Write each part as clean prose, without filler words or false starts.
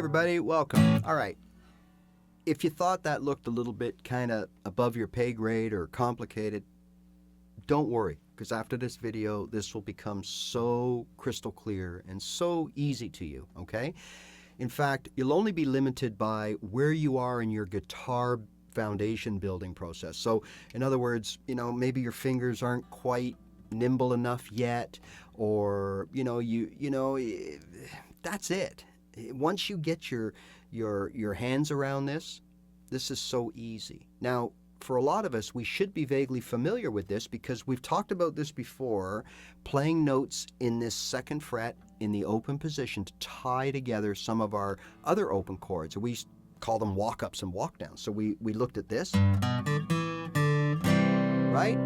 everybody, welcome. All right, if you thought that looked a little bit kind of above your pay grade or complicated, don't worry, because after this video, this will become so crystal clear and so easy to you, okay? In fact, you'll only be limited by where you are in your guitar foundation building process. So, in other words, maybe your fingers aren't quite nimble enough yet, or that's it. Once you get your hands around this is so easy. Now, for a lot of us, we should be vaguely familiar with this because we've talked about this before, playing notes in this second fret in the open position to tie together some of our other open chords. We call them walk-ups and walk-downs. So we looked at this, right?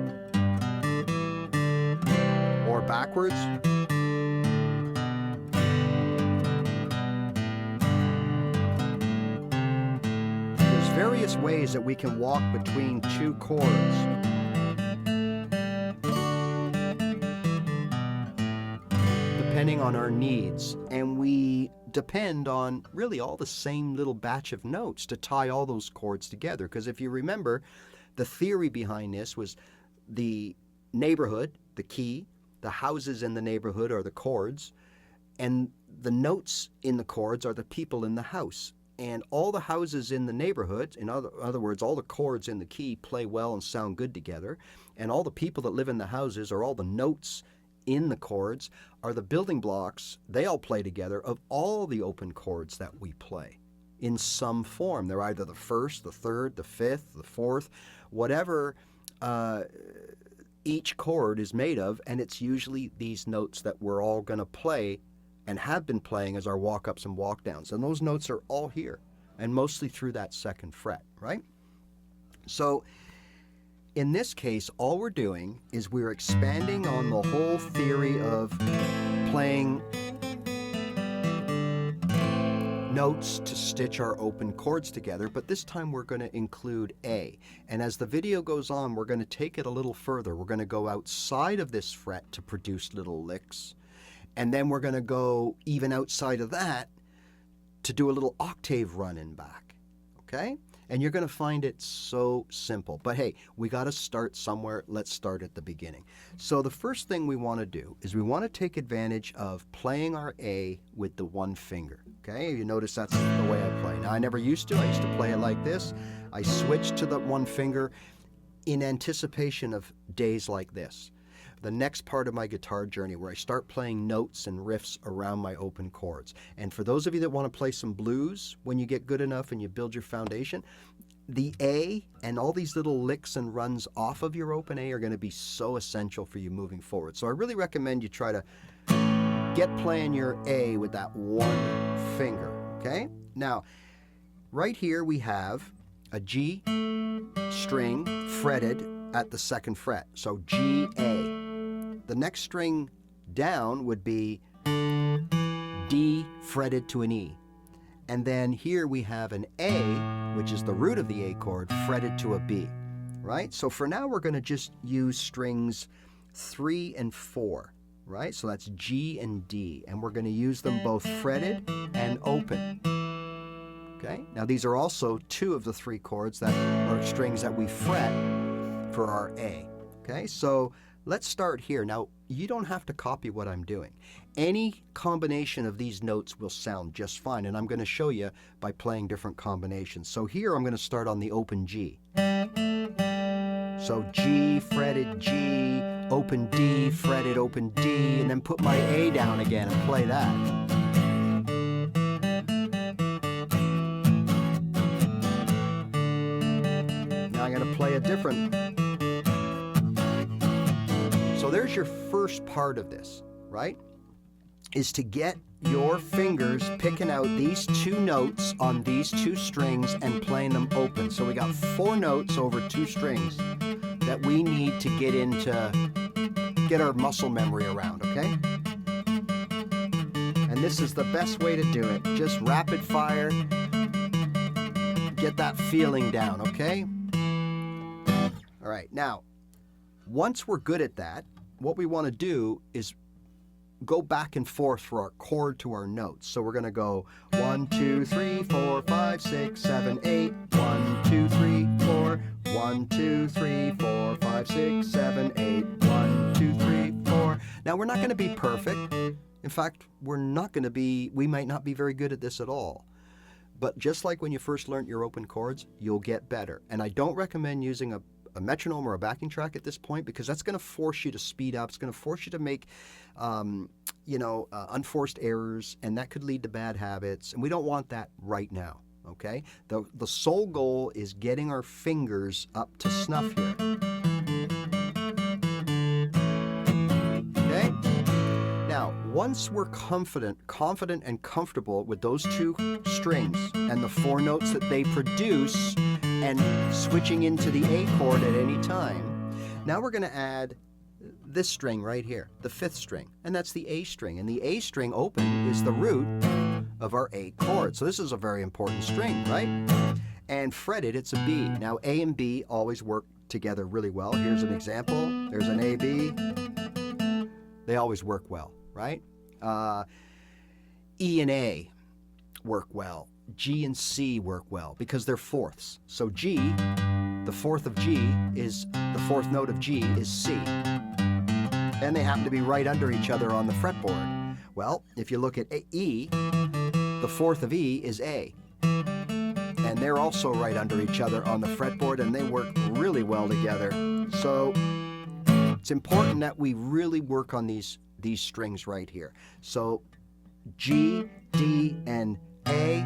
Or backwards. Various ways that we can walk between two chords. Depending on our needs. And we depend on really all the same little batch of notes to tie all those chords together. Because if you remember, the theory behind this was the neighborhood, the key, the houses in the neighborhood are the chords, and the notes in the chords are the people in the house. And all the houses in the neighborhood, in other words, all the chords in the key play well and sound good together. And all the people that live in the houses, or all the notes in the chords, are the building blocks, they all play together, of all the open chords that we play in some form. They're either the first, the third, the fifth, the fourth, whatever each chord is made of. And it's usually these notes that we're all going to play and have been playing as our walk-ups and walk-downs. And those notes are all here, and mostly through that second fret, right? So in this case, all we're doing is we're expanding on the whole theory of playing notes to stitch our open chords together, but this time we're going to include A. And as the video goes on, we're going to take it a little further. We're going to go outside of this fret to produce little licks. And then we're going to go even outside of that to do a little octave run in back, okay? And you're going to find it so simple. But hey, we got to start somewhere. Let's start at the beginning. So the first thing we want to do is we want to take advantage of playing our A with the one finger, okay? You notice that's the way I play. Now, I never used to. I used to play it like this. I switched to the one finger in anticipation of days like this, the next part of my guitar journey, where I start playing notes and riffs around my open chords. And for those of you that want to play some blues, when you get good enough and you build your foundation, the A and all these little licks and runs off of your open A are going to be so essential for you moving forward. So I really recommend you try to get playing your A with that one finger, okay? Now, right here we have a G string fretted at the second fret, so G, A. The next string down would be D fretted to an E. And then here we have an A, which is the root of the A chord, fretted to a B, right? So for now, we're going to just use strings 3 and 4, right? So that's G and D, and we're going to use them both fretted and open, okay? Now, these are also 2 of the 3 chords that are strings that we fret for our A, okay? So let's start here. Now, you don't have to copy what I'm doing. Any combination of these notes will sound just fine, and I'm going to show you by playing different combinations. So here I'm going to start on the open G. So G, fretted G, open D, fretted open D, and then put my A down again and play that. Now I'm going to play a different. So there's your first part of this, right? Is to get your fingers picking out these 2 notes on these 2 strings and playing them open. So we got 4 notes over 2 strings that we need to get our muscle memory around, okay? And this is the best way to do it. Just rapid fire, get that feeling down, okay? All right, now, once we're good at that, what we want to do is go back and forth for our chord to our notes. So we're going to go 1, 2, 3, 4, 5, 6, 7, 8. 1, 2, 3, 4. 1, 2, 3, 4, 5, 6, 7, 8. 1, 2, 3, 4. Now we're not going to be perfect. In fact, we might not be very good at this at all. But just like when you first learned your open chords, you'll get better. And I don't recommend using a metronome or a backing track at this point, because that's going to force you to speed up. It's going to force you to make, unforced errors, and that could lead to bad habits. And we don't want that right now, okay? The sole goal is getting our fingers up to snuff here. Okay? Now, once we're confident and comfortable with those two strings and the four notes that they produce, and switching into the A chord at any time, now we're going to add this string right here, the fifth string, and that's the A string. And the A string open is the root of our A chord. So this is a very important string, right? And fretted, it's a B. Now A and B always work together really well. Here's an example. There's an A, B. They always work well, right? E and A work well. G and C work well because they're fourths. So G, the fourth of G is, the fourth note of G is C. And they happen to be right under each other on the fretboard. Well, if you look at E, the fourth of E is A. And they're also right under each other on the fretboard, and they work really well together. So it's important that we really work on these strings right here. So G, D, and A,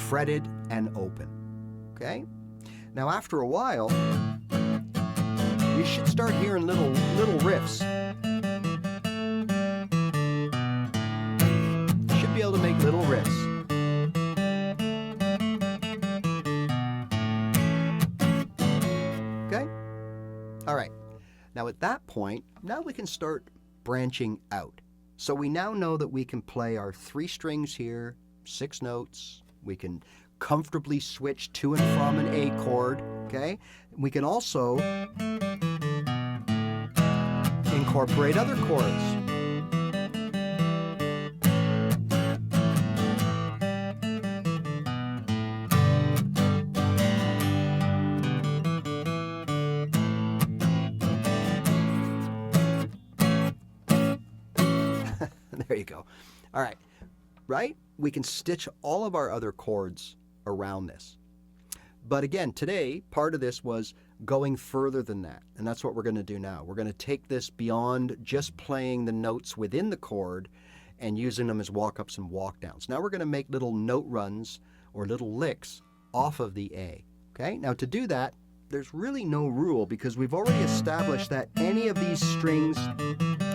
fretted and open, okay? Now after a while, you should start hearing little riffs. You should be able to make little riffs. Okay? All right. Now at that point, now we can start branching out. So we now know that we can play our 3 strings here, 6 notes. We can comfortably switch to and from an A chord, okay? We can also incorporate other chords. There you go. All right. Right? We can stitch all of our other chords around this. But again, today, part of this was going further than that. And that's what we're going to do now. We're going to take this beyond just playing the notes within the chord and using them as walk-ups and walk-downs. Now we're going to make little note runs or little licks off of the A. Okay? Now to do that, there's really no rule because we've already established that any of these strings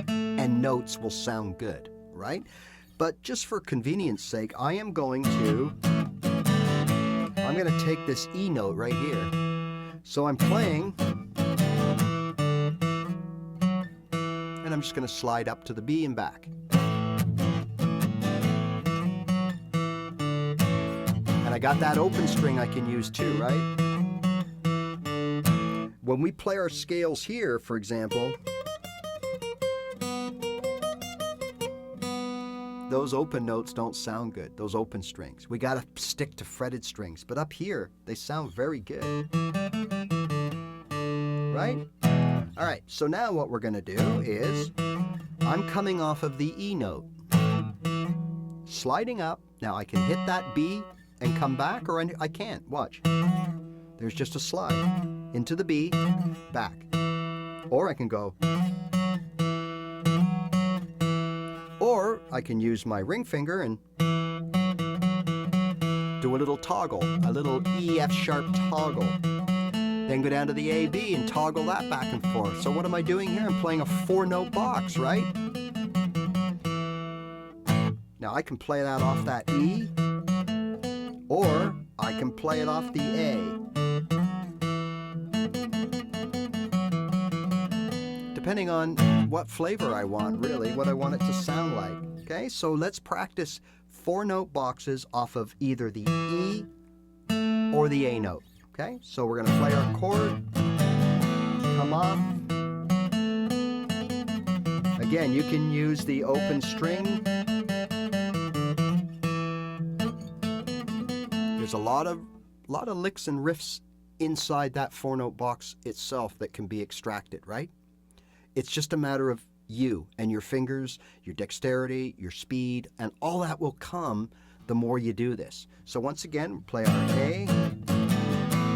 and notes will sound good, right? But just for convenience sake, I'm going to take this E note right here. So I'm playing, and I'm just going to slide up to the B and back. And I got that open string I can use too, right? When we play our scales here, for example, those open notes don't sound good, those open strings. We got to stick to fretted strings. But up here, they sound very good. Right? All right, so now what we're going to do is I'm coming off of the E note, sliding up. Now I can hit that B and come back, or I can't. Watch. There's just a slide into the B, back. Or I can go. Or I can use my ring finger and do a little toggle, a little E, F sharp toggle. Then go down to the A, B and toggle that back and forth. So what am I doing here? I'm playing a 4-note box, right? Now I can play that off that E, or I can play it off the A. Depending on what flavor I want, really, what I want it to sound like. Okay, so let's practice 4-note boxes off of either the E or the A note. Okay, so we're going to play our chord, come off, again, you can use the open string. There's a lot of licks and riffs inside that 4-note box itself that can be extracted, right? It's just a matter of you and your fingers, your dexterity, your speed, and all that will come the more you do this. So once again, play our A.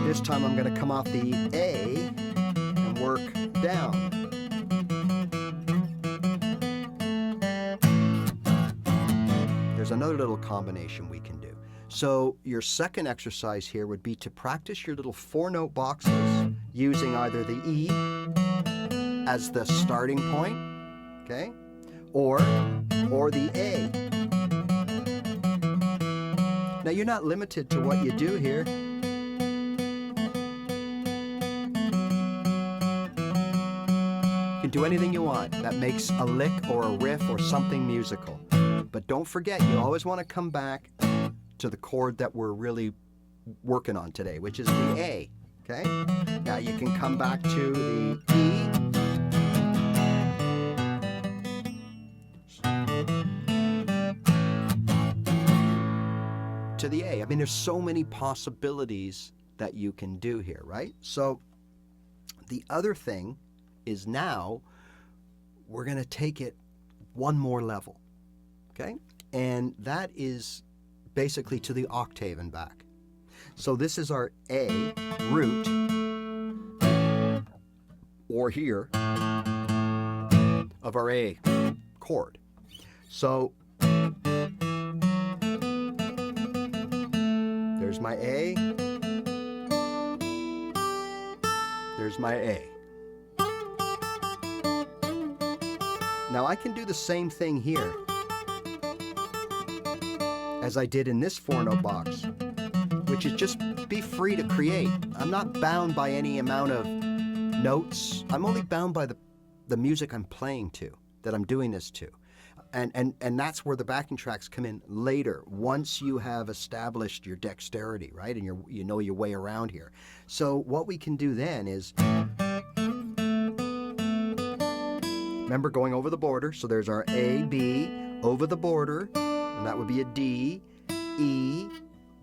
This time I'm going to come off the A and work down. There's another little combination we can do. So your second exercise here would be to practice your little 4-note boxes using either the E as the starting point, okay, or the A. Now you're not limited to what you do here. You can do anything you want that makes a lick or a riff or something musical. But don't forget, you always want to come back to the chord that we're really working on today, which is the A, okay? Now you can come back to the E, to the A. I mean, there's so many possibilities that you can do here, right? So the other thing is now we're going to take it one more level, okay? And that is basically to the octave and back. So this is our A root, or here, of our A chord. So there's my A, there's my A. Now I can do the same thing here as I did in this 4-note box, which is just be free to create. I'm not bound by any amount of notes. I'm only bound by the music I'm playing to, that I'm doing this to. And that's where the backing tracks come in later, once you have established your dexterity, right? And you know your way around here. So what we can do then is, remember going over the border, so there's our A, B, over the border, and that would be a D, E,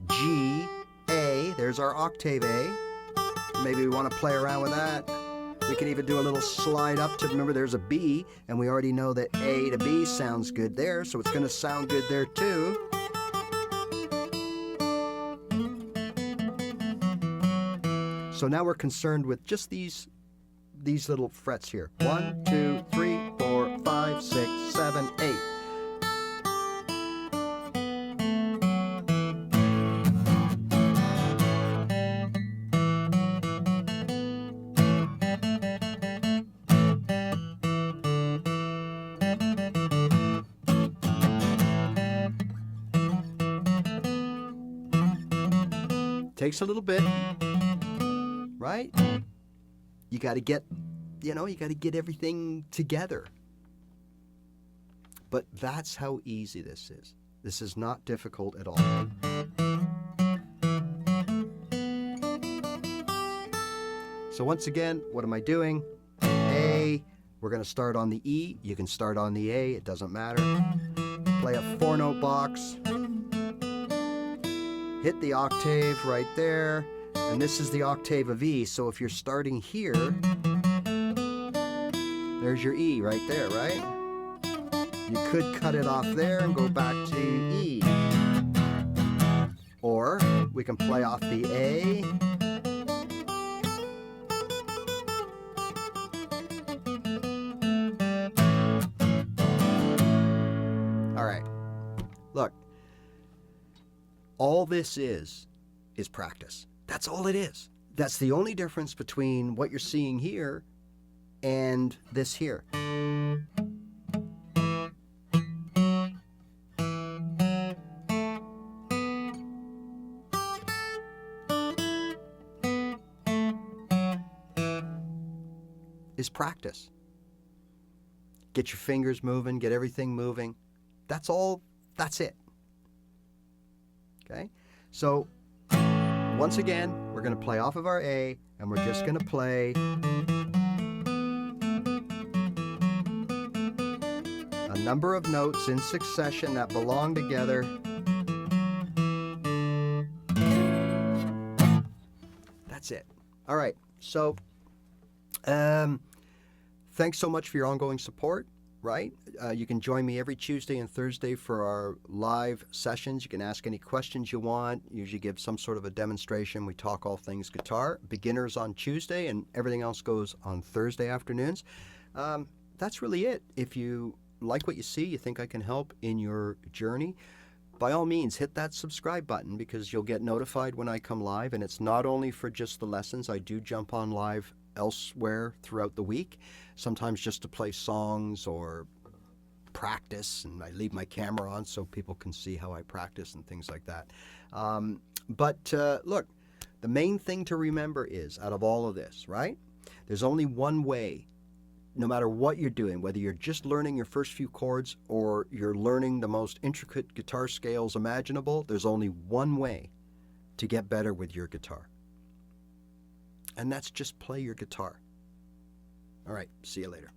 G, A. There's our octave A. Maybe we want to play around with that. We can even do a little slide up to, remember there's a B, and we already know that A to B sounds good there, so it's going to sound good there too. So now we're concerned with just these little frets here. 1, 2, 3, 4, 5, 6, 7, 8. Takes a little bit, right? You got to get, you got to get everything together. But that's how easy this is. This is not difficult at all. So once again, what am I doing? A, we're going to start on the E. You can start on the A, it doesn't matter. Play a 4-note box. Hit the octave right there, and this is the octave of E, so if you're starting here, there's your E right there, right? You could cut it off there and go back to E. Or we can play off the A. All right, look. All this is practice. That's all it is. That's the only difference between what you're seeing here and this here. Is practice. Get your fingers moving, get everything moving. That's all, that's it. Okay, so once again, we're going to play off of our A, and we're just going to play number of notes in succession that belong together. That's it. All right. So, thanks so much for your ongoing support, right? You can join me every Tuesday and Thursday for our live sessions. You can ask any questions you want. Usually give some sort of a demonstration. We talk all things guitar. Beginners on Tuesday, and everything else goes on Thursday afternoons. That's really it. If you like what you see, you think I can help in your journey, by all means, hit that subscribe button, because you'll get notified when I come live. And it's not only for just the lessons. I do jump on live elsewhere throughout the week, sometimes just to play songs or practice, and I leave my camera on so people can see how I practice and things like that. Look, the main thing to remember is, out of all of this, right, there's only one way. No matter what you're doing, whether you're just learning your first few chords or you're learning the most intricate guitar scales imaginable, there's only one way to get better with your guitar. And that's just play your guitar. All right, see you later.